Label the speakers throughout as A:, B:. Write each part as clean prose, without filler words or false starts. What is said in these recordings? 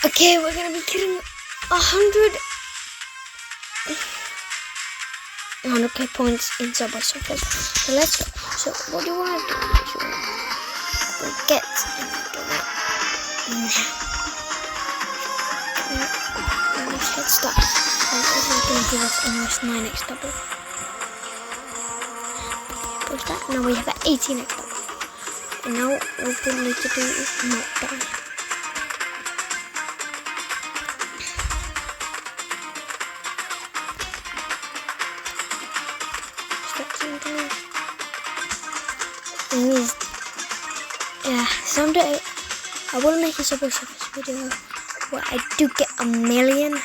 A: Okay, we're gonna be killing 100k points in Subway Surfers. So let's go. So what do you want to do? You want to get and do that. Let's head start. And this is gonna give us almost 9x double. Push that. Now we have an 18x double. And now what we need to do is not die. Someday I will make a Subway Surfers video where I do get 1,000,000.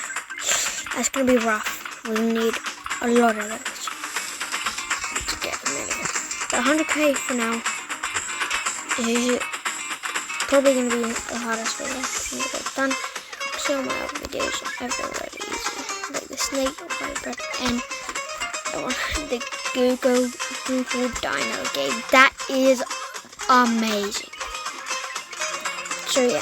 A: That's gonna be rough. We need a lot of those to get 1,000,000. But 100k for now is probably gonna be the hardest video to get done. So my other videos I've been really easy, like the snake viper and the Google Dino game. That is amazing. So yeah.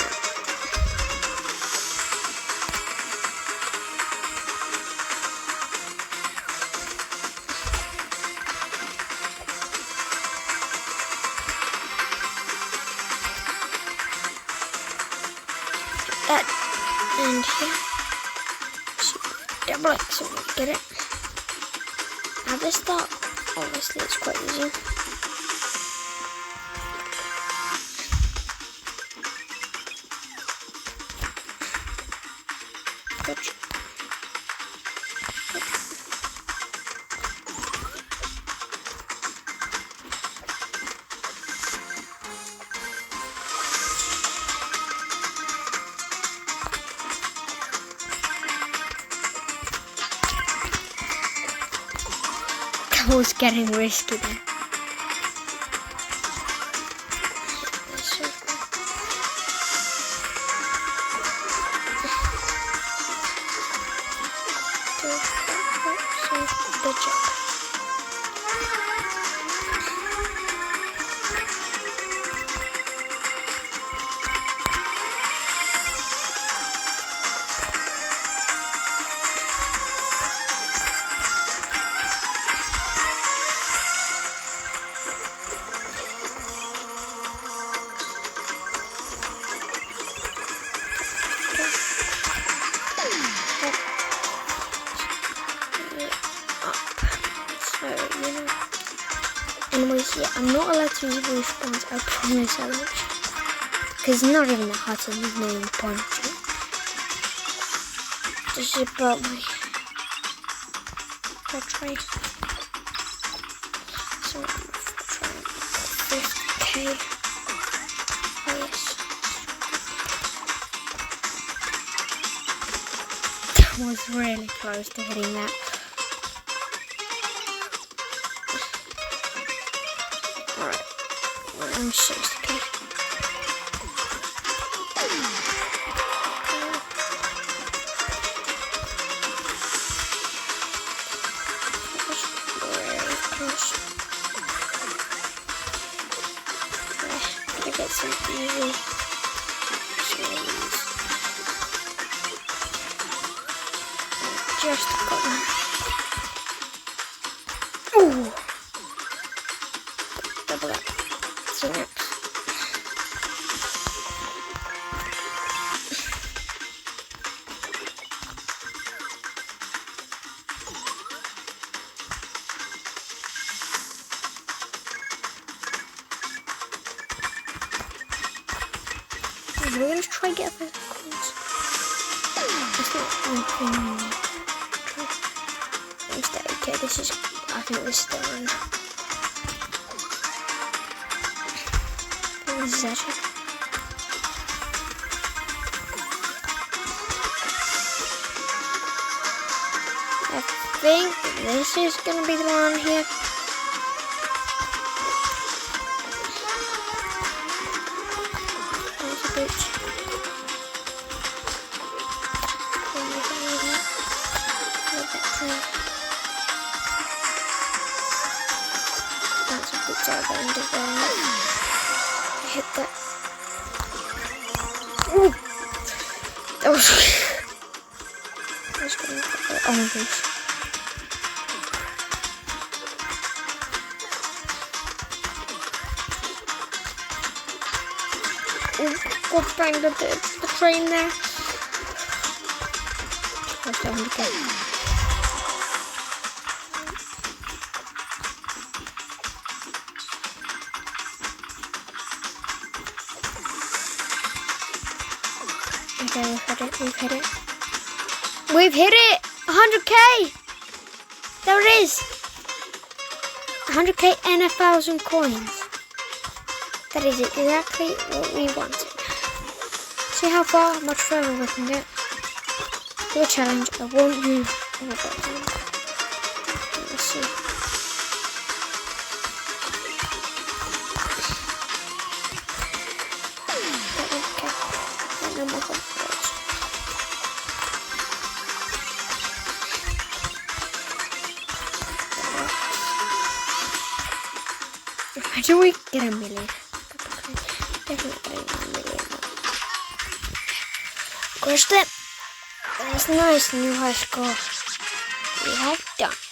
A: That and here. Double X so we get it. Now this start, obviously it's quite easy. That was getting risky there. Anyways, yeah, I'm not allowed to use voice spawns, I promise I won't. Because it's not even that hard to name point. This is about my portrait. So I'm trying 50k. Oh yes. That was really close to hitting that. Alright, I'm 60k. Gotta get some easy chains. Just got one. Ooh! Double up. So next. We're gonna try and get the coins. It's not anything. Instead, okay, this is. I think this is the one. This is actually. I think this is gonna be the one here. There's a bitch. That's a good job at the end of there. Hit that. Ooh. Oh my gosh. Go find the train there. What's the 100k? Okay, we've hit it. We've hit it! 100k! There it is! 100k and 1,000 coins. That is exactly what we wanted. See how much further we can get. Do a challenge. I won't use. Oh my god. Let's see. Okay. No more gold. Imagine we get a million. Definitely getting a million. Crushed it. That's nice new high score. We have done.